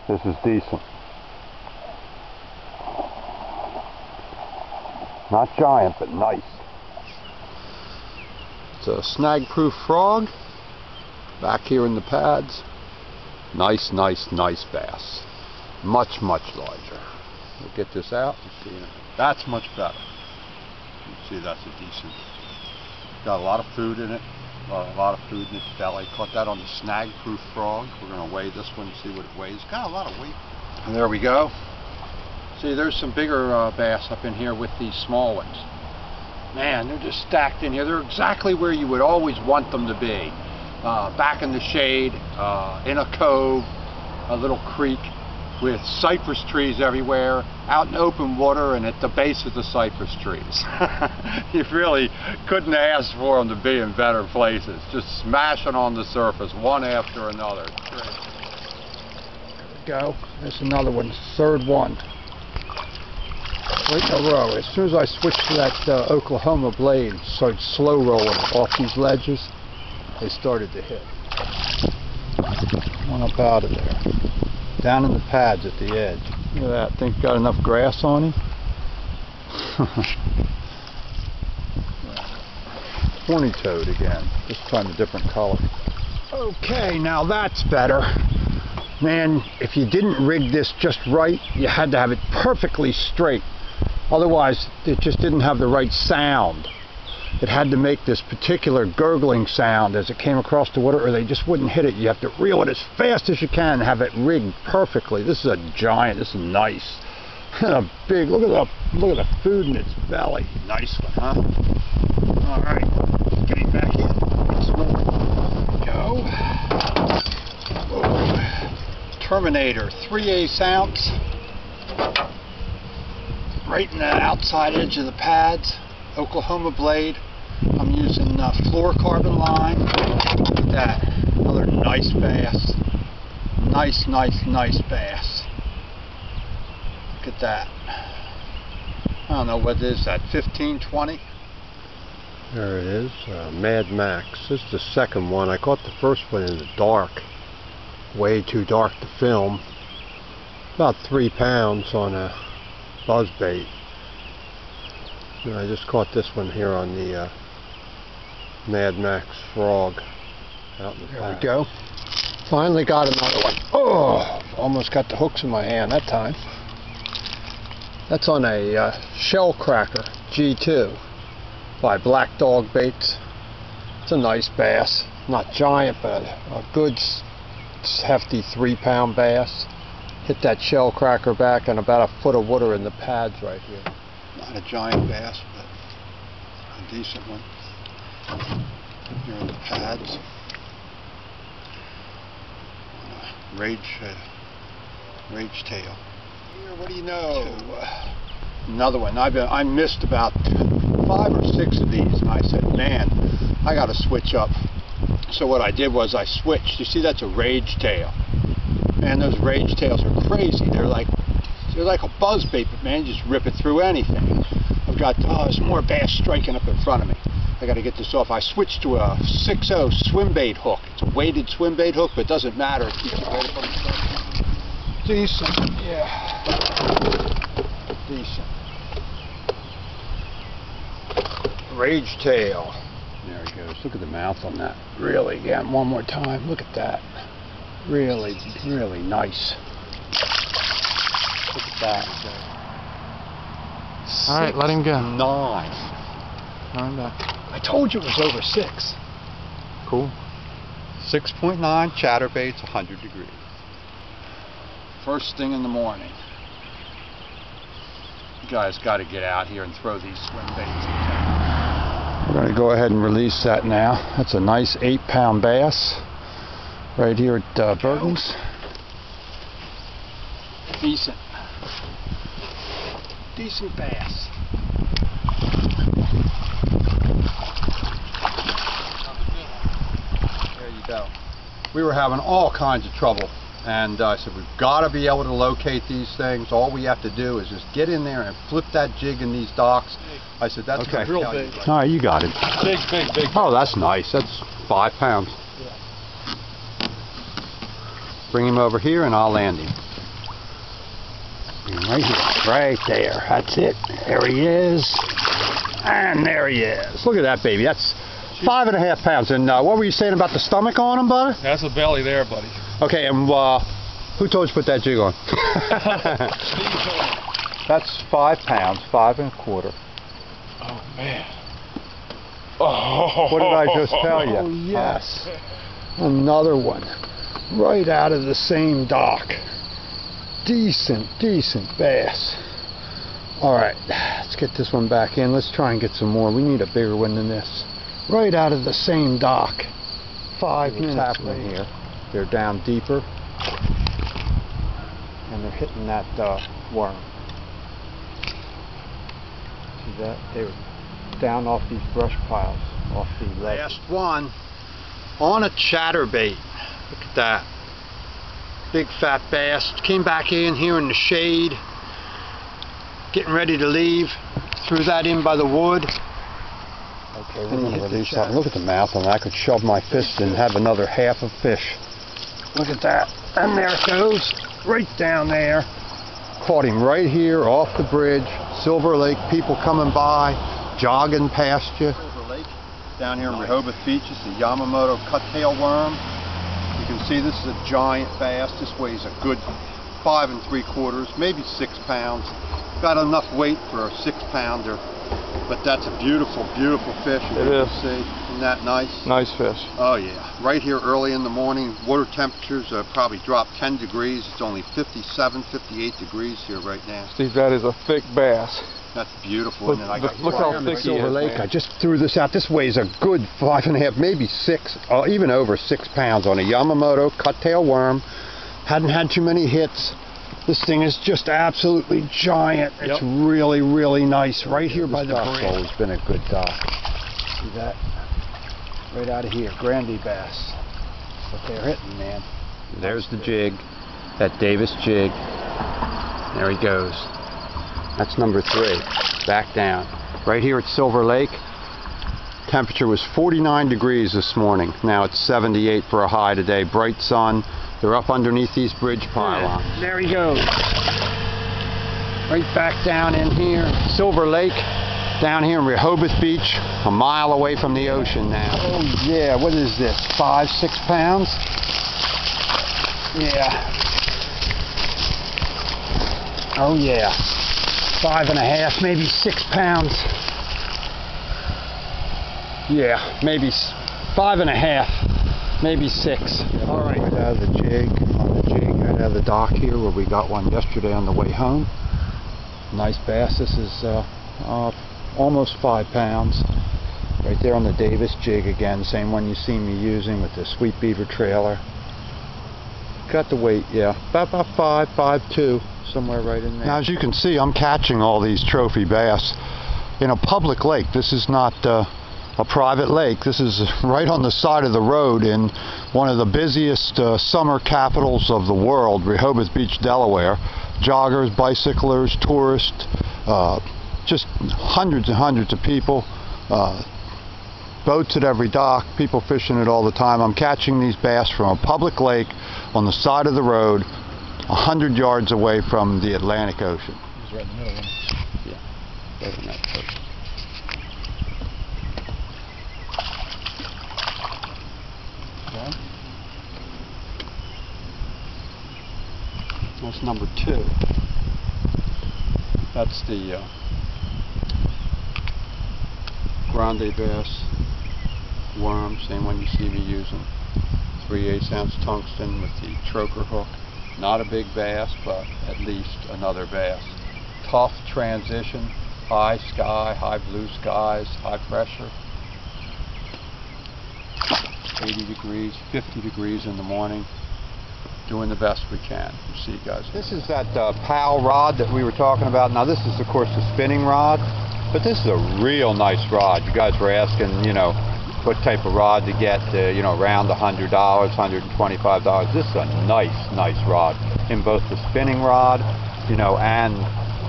This is decent. Not giant, but nice. It's a snag-proof frog. Back here in the pads. Nice, nice, nice bass. Much, much larger. We'll get this out and see. That's much better. You can see that's a decent. Got a lot of food in it. A lot of food in its belly. Caught that on the snag-proof frog. We're going to weigh this one and see what it weighs. Got a lot of weight. And there we go. See, there's some bigger bass up in here with these small ones. Man, they're just stacked in here. They're exactly where you would always want them to be. Back in the shade, in a cove, a little creek with cypress trees everywhere, out in open water and at the base of the cypress trees. You really couldn't ask for them to be in better places. Just smashing on the surface, one after another. There we go. There's another one, third one. Right in a row. As soon as I switched to that Oklahoma blade, started slow rolling off these ledges, they started to hit. One up out of there. Down in the pads at the edge. Look at that. Think got enough grass on him? Horny-toed again. This time a different color. Okay, now that's better. Man, if you didn't rig this just right, you had to have it perfectly straight. Otherwise, it just didn't have the right sound. It had to make this particular gurgling sound as it came across the water, or they just wouldn't hit it. You have to reel it as fast as you can and have it rigged perfectly. This is a giant. This is nice. A big. Look at the food in its belly. Nice one, huh? All right, getting back in. Once more. Go. Whoa. Terminator, 3/8 ounce. Right in the outside edge of the pads. Oklahoma blade. I'm using fluorocarbon line. Look at that. Another nice bass. Nice, nice, nice bass. Look at that. I don't know what is that, 15, 20? There it is, Mad Max. This is the second one. I caught the first one in the dark. Way too dark to film. About 3 pounds on a buzzbait. And I just caught this one here on the Mad Max frog out in the There pad. we go. Finally got another one. Oh, almost got the hooks in my hand that time. That's on a shell cracker G2 by Black Dog Baits. It's a nice bass. Not giant, but a good hefty 3-pound bass. Hit that shell cracker back and about a foot of water in the pads right here. Not a giant bass, but a decent one. Here in the pads. Rage tail. Here, what do you know? Another one. I missed about 5 or 6 of these, and I said, man, I got to switch up. So what I did was I switched. You see, that's a rage tail. Man, those rage tails are crazy. They're like a buzzbait, but man, you just rip it through anything. I've got there's more bass striking up in front of me. I got to get this off. I switched to a 6/0 swim bait hook. It's a weighted swim bait hook, but it doesn't matter. It keeps it right up on the front. Decent, yeah. Decent. Rage tail. There he goes. Look at the mouth on that. Really, again, one more time. Look at that. Really, really nice. Look at that. All right, let him go. 9. I told you it was over 6. Cool. 6.9 chatterbaits, 100 degrees. First thing in the morning. You guys got to get out here and throw these swim baits. We're going to go ahead and release that now. That's a nice 8-pound bass right here at Burton's. Decent. Decent bass. There you go. We were having all kinds of trouble, and I said, we've got to be able to locate these things. All we have to do is just get in there and flip that jig in these docks. I said, that's okay. Real big. All right, you got it. Big, big, big. Oh, that's nice. That's 5 pounds. Yeah. Bring him over here and I'll land him. Right here. Right there. That's it. There he is. And there he is. Look at that baby. That's 5.5 pounds. And what were you saying about the stomach on him, buddy? That's a belly there, buddy. Okay, and who told you to put that jig on? That's 5 pounds, 5.25. Oh, man. Oh. What did I just tell you? Oh, yes. Another one. Right out of the same dock. Decent bass. Alright, let's get this one back in. Let's try and get some more. We need a bigger one than this. Right out of the same dock. 5 minutes happening here. They're down deeper. And they're hitting that worm. See that? They were down off these brush piles, off the ledge. Last one on a chatterbait. Look at that. Big fat bass. Came back in here in the shade. Getting ready to leave. Threw that in by the wood. Okay, we're going to release that. Look at the mouth on that. I could shove my fist and have another half a fish. Look at that. And there it goes. Right down there. Caught him right here off the bridge. Silver Lake. People coming by, jogging past you. Silver Lake down here in Rehoboth Beach is the Yamamoto cuttail worm. You can see this is a giant bass. This weighs a good 5 3/4, maybe 6 pounds. Got enough weight for a 6-pounder, but that's a beautiful fish. As you can see. Isn't that nice? Nice fish. Oh yeah. Right here early in the morning, water temperatures probably dropped 10 degrees. It's only 57, 58 degrees here right now. Steve, that is a thick bass. That's beautiful. Look, look how thick he is, Silver Lake. man. I just threw this out. This weighs a good 5.5, maybe 6, even over 6 pounds on a Yamamoto cuttail worm. Hadn't had too many hits. This thing is just absolutely giant. It's really nice. Right here by the bridge. It's always been a good dock. See that? Right out of here. Grandy bass. That's what they're hitting, man. There's the jig. That Davis jig. There he goes. That's number 3. Back down. Right here at Silver Lake. Temperature was 49 degrees this morning. Now it's 78 for a high today. Bright sun. They're up underneath these bridge pylons. There he goes. Right back down in here. Silver Lake, down here in Rehoboth Beach, a mile away from the ocean now. Oh yeah, what is this? 5, 6 pounds? Yeah. Oh yeah. 5.5, maybe 6 pounds. Yeah, maybe 5.5, maybe 6. All right. Right out of the jig, right out of the dock here where we got one yesterday on the way home. Nice bass. This is almost 5 pounds. Right there on the Davis jig again, same one you see me using with the Sweet Beaver trailer. Got the weight, yeah, about 5'2", somewhere right in there. Now, as you can see, I'm catching all these trophy bass in a public lake. This is not a private lake. This is right on the side of the road in one of the busiest summer capitals of the world, Rehoboth Beach, Delaware. Joggers, bicyclers, tourists, just hundreds and hundreds of people. Boats at every dock, people fishing it all the time. I'm catching these bass from a public lake on the side of the road, 100 yards away from the Atlantic Ocean. He's right in the middle, isn't he? Yeah, right in that place. Okay. That's number 2. That's the Grande bass worm, same one you see me using. 3/8 ounce tungsten with the troker hook. Not a big bass, but at least another bass. Tough transition, high sky, high blue skies, high pressure. 80 degrees, 50 degrees in the morning. Doing the best we can. We'll see you guys. This is that PAL rod that we were talking about. Now this is of course the spinning rod, but this is a real nice rod. You guys were asking, you know, what type of rod to get, you know, around $100, $125. This is a nice rod in both the spinning rod, you know, and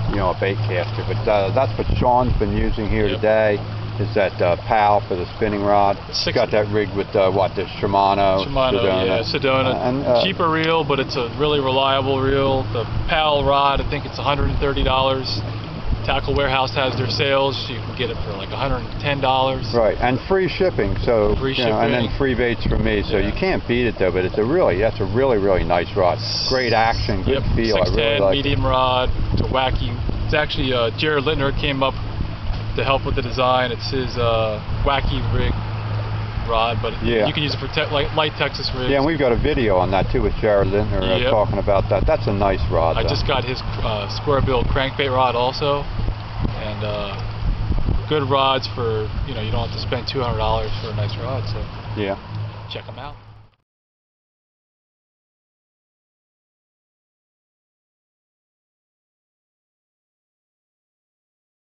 you know, a bait caster. But that's what Sean's been using here today. Is that PAL for the spinning rod? He's got that rigged with what, the Shimano? Yeah, Sedona. Cheaper reel, but it's a really reliable reel. The PAL rod, I think it's $130. Tackle Warehouse has their sales. You can get it for like $110. Right, and free shipping. So free shipping. And then free baits from me. So you can't beat it though. But it's that's a really nice rod. Great action, good feel. 610 I really like medium rod. It's a wacky. It's actually Jared Littner came up to help with the design. It's his wacky rig rod, but you can use it for light Texas rigs. Yeah, and we've got a video on that too with Jared Lintner talking about that. That's a nice rod. I just got his square bill crankbait rod also, and good rods for, you know, you don't have to spend $200 for a nice rod, so check them out.